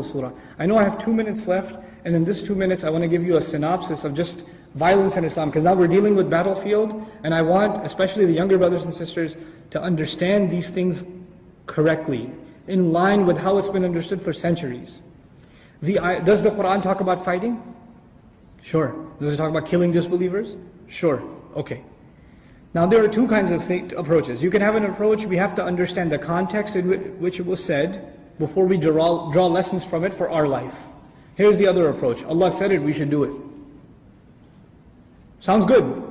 surah. I know I have 2 minutes left, and in this 2 minutes I want to give you a synopsis of just violence in Islam, because now we're dealing with battlefield, and I want, especially the younger brothers and sisters, to understand these things correctly, in line with how it's been understood for centuries. Does the Quran talk about fighting? Sure. Does it talk about killing disbelievers? Sure. Okay. Now there are two kinds of approaches. You can have an approach, we have to understand the context in which it was said before we draw lessons from it for our life. Here's the other approach. Allah said it, we should do it. Sounds good.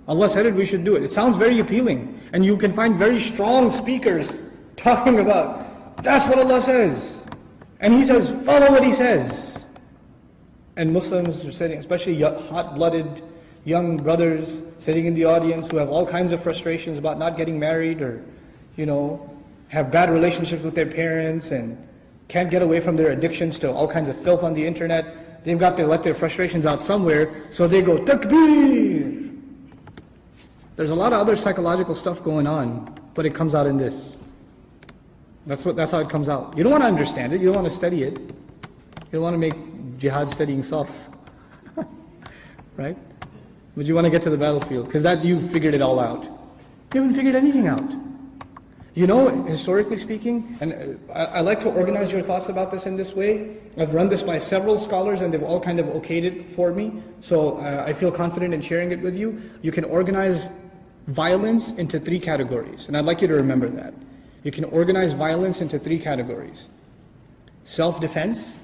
Allah said it, we should do it. It sounds very appealing. And you can find very strong speakers talking about, that's what Allah says. And He says, follow what He says. And Muslims are sitting, especially hot-blooded young brothers sitting in the audience who have all kinds of frustrations about not getting married, or, have bad relationships with their parents and can't get away from their addictions to all kinds of filth on the internet. They've got to let their frustrations out somewhere, so they go, Takbir! There's a lot of other psychological stuff going on, but it comes out in this. That's how it comes out. You don't want to understand it, you don't want to study it. You don't want to make jihad studying soft. Right? But you want to get to the battlefield, because that you figured it all out. You haven't figured anything out. Historically speaking, and I like to organize your thoughts about this in this way. I've run this by several scholars and they've all kind of okayed it for me. So I feel confident in sharing it with you. You can organize violence into 3 categories. And I'd like you to remember that. You can organize violence into 3 categories. Self-defense,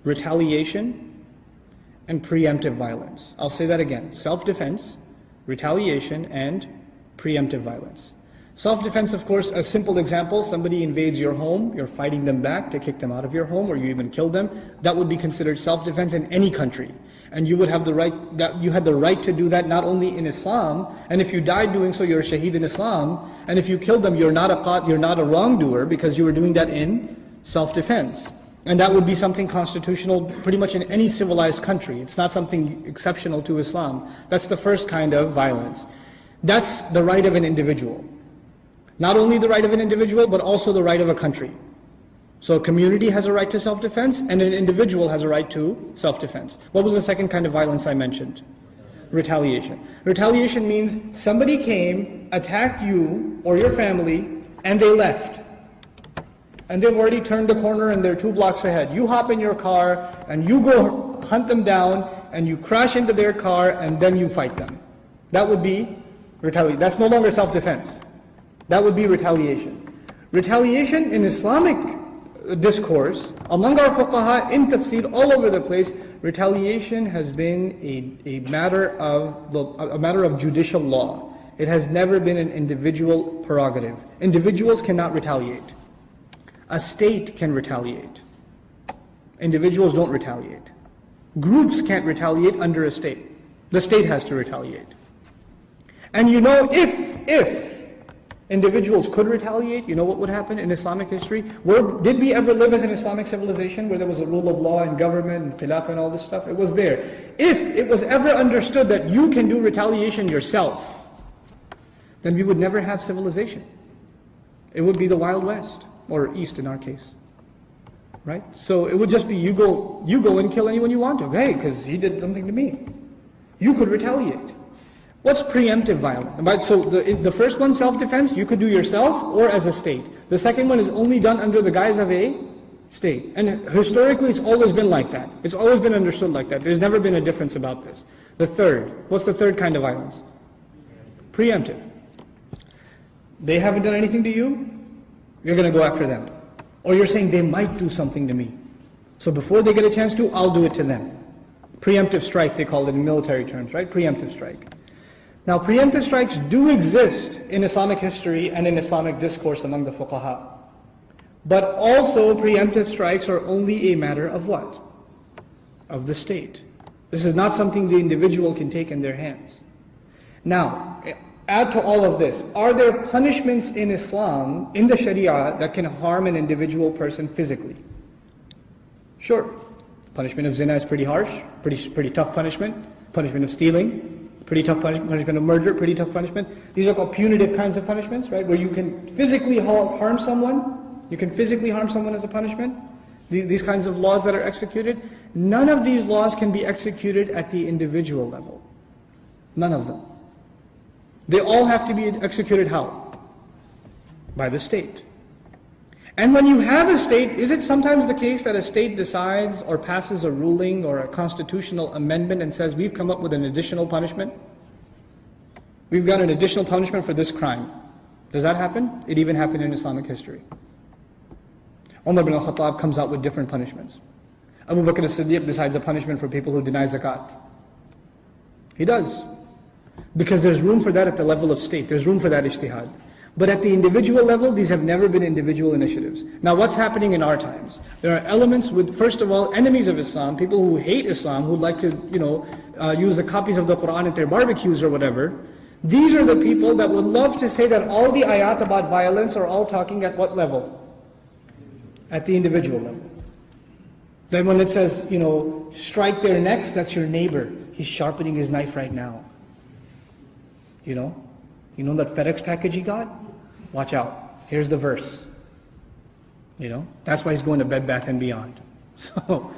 retaliation, and preemptive violence. I'll say that again. Self-defense, retaliation, and preemptive violence. Self-defense, of course, a simple example, somebody invades your home, you're fighting them back to kick them out of your home, or you even kill them. That would be considered self-defense in any country. And you would have the right, you had the right to do that not only in Islam, and if you died doing so, you're a shaheed in Islam, and if you killed them, you're not a wrongdoer, because you were doing that in self-defense. And that would be something constitutional pretty much in any civilized country. It's not something exceptional to Islam. That's the first kind of violence. That's the right of an individual. Not only the right of an individual, but also the right of a country. So a community has a right to self-defense, and an individual has a right to self-defense. What was the second kind of violence I mentioned? Retaliation. Retaliation means somebody came, attacked you or your family, and they left. And they've already turned the corner and they're 2 blocks ahead. You hop in your car and you go hunt them down and you crash into their car and then you fight them. That would be retaliation. That's no longer self-defense. That would be retaliation. Retaliation in Islamic discourse, among our fuqaha, in tafsir, all over the place, retaliation has been a matter of judicial law. It has never been an individual prerogative. Individuals cannot retaliate. A state can retaliate. Individuals don't retaliate. Groups can't retaliate under a state. The state has to retaliate. And if individuals could retaliate, you know what would happen in Islamic history? Did we ever live as an Islamic civilization where there was a rule of law and government and khilafah and all this stuff? It was there. If it was ever understood that you can do retaliation yourself, then we would never have civilization. It would be the Wild West. Or East in our case, right? So it would just be you go and kill anyone you want to. Hey, because he did something to me. You could retaliate. What's preemptive violence? So the first one, self-defense, you could do yourself or as a state. The second one is only done under the guise of a state. And historically, it's always been like that. It's always been understood like that. There's never been a difference about this. The third, what's the third kind of violence? Preemptive. They haven't done anything to you. You're going to go after them. Or you're saying they might do something to me. So before they get a chance to, I'll do it to them. Preemptive strike, they call it in military terms, right? Preemptive strike. Now preemptive strikes do exist in Islamic history and in Islamic discourse among the fuqaha. But also preemptive strikes are only a matter of what? Of the state. This is not something the individual can take in their hands. Now, add to all of this, are there punishments in Islam, in the Sharia, that can harm an individual person physically? Sure. Punishment of zina is pretty harsh, pretty tough punishment. Punishment of stealing, pretty tough punishment. Punishment of murder, pretty tough punishment. These are called punitive kinds of punishments, right? Where you can physically harm someone. You can physically harm someone as a punishment. these kinds of laws that are executed, none of these laws can be executed at the individual level. None of them. They all have to be executed how? By the state. And when you have a state, is it sometimes the case that a state decides or passes a ruling or a constitutional amendment and says, we've come up with an additional punishment? We've got an additional punishment for this crime. Does that happen? It even happened in Islamic history. Umar ibn al-Khattab comes out with different punishments. Abu Bakr as-Siddiq decides a punishment for people who deny zakat. He does. Because there's room for that at the level of state. There's room for that ijtihad. But at the individual level, these have never been individual initiatives. Now what's happening in our times? There are elements with, first of all, enemies of Islam, people who hate Islam, who like to, use the copies of the Quran at their barbecues or whatever. These are the people that would love to say that all the ayat about violence are all talking at what level? At the individual level. Then when it says, strike their necks, that's your neighbor. He's sharpening his knife right now. You know that FedEx package he got? Watch out. Here's the verse. That's why he's going to Bed Bath & Beyond. So,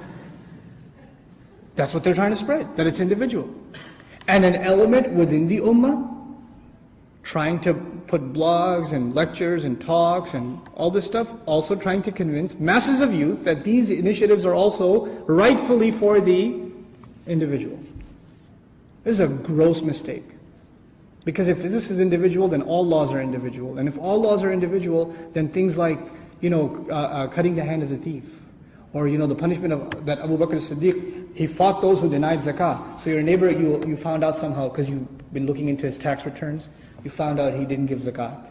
that's what they're trying to spread, that it's individual. And an element within the ummah, trying to put blogs and lectures and talks and all this stuff, also trying to convince masses of youth that these initiatives are also rightfully for the individual. This is a gross mistake. Because if this is individual, then all laws are individual. And if all laws are individual, then things like, cutting the hand of the thief. Or, the punishment of that Abu Bakr as-Siddiq, he fought those who denied zakah. So your neighbor, you found out somehow, because you've been looking into his tax returns, you found out he didn't give zakat.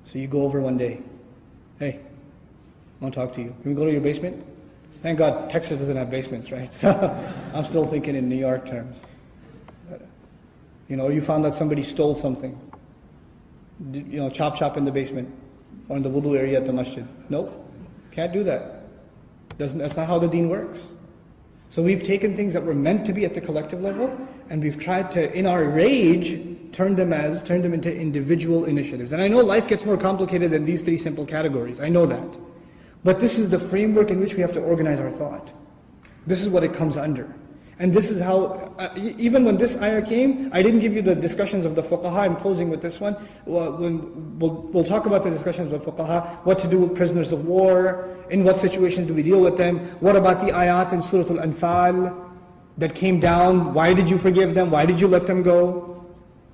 So you go over one day. Hey, I want to talk to you. Can we go to your basement? Thank God Texas doesn't have basements, right? So I'm still thinking in New York terms. You found out somebody stole something. Chop in the basement or in the wudu area at the masjid. Nope, can't do that. That's not how the deen works. So we've taken things that were meant to be at the collective level, and we've tried to, in our rage, turn them into individual initiatives. And I know life gets more complicated than these three simple categories. I know that. But this is the framework in which we have to organize our thought. This is what it comes under. And this is how, even when this ayah came, I didn't give you the discussions of the fuqaha. I'm closing with this one. We'll talk about the discussions of fuqaha, what to do with prisoners of war, in what situations do we deal with them, what about the ayat in Surah Al-Anfal that came down, why did you forgive them, why did you let them go?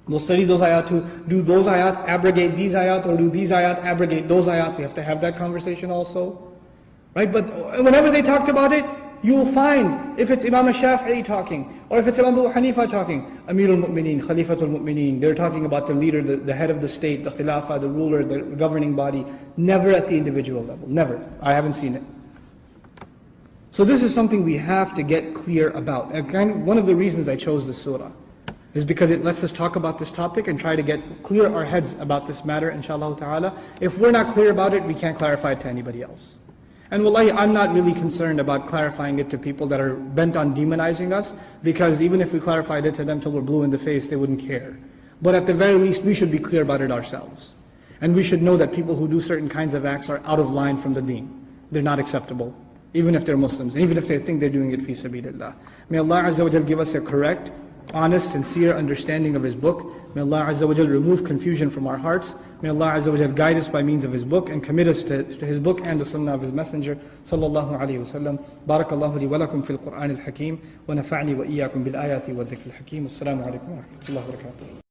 We'll study those ayat too. Do those ayat abrogate these ayat, or do these ayat abrogate those ayat? We have to have that conversation also. Right? But whenever they talked about it, you will find, if it's Imam al-Shafi'i talking, or if it's Imam Abu Hanifa talking, Amirul Mu'mineen, Khalifatul Mu'mineen, they're talking about the leader, the head of the state, the khilafah, the ruler, the governing body, never at the individual level, never. I haven't seen it. So this is something we have to get clear about. And one of the reasons I chose this surah is because it lets us talk about this topic and try to get clear our heads about this matter, inshallah ta'ala. If we're not clear about it, we can't clarify it to anybody else. And wallahi, I'm not really concerned about clarifying it to people that are bent on demonizing us, because even if we clarified it to them till we're blue in the face, they wouldn't care. But at the very least, we should be clear about it ourselves. And we should know that people who do certain kinds of acts are out of line from the deen. They're not acceptable, even if they're Muslims, even if they think they're doing it fi sabilillah. May Allah Azza wa Jal give us a correct, honest, sincere understanding of His book. May Allah Azza wa Jal remove confusion from our hearts. May Allah Azza wa Jal guide us by means of His book and commit us to His book and the sunnah of His messenger sallallahu alayhi wa sallam. Barakallahu li wa lakum fil Qur'an al-Hakim wa nafa'ni wa iyyakum bil ayati wa dhikr al-Hakim. Assalamu alaikum wa rahmatullahi wa barakatuh.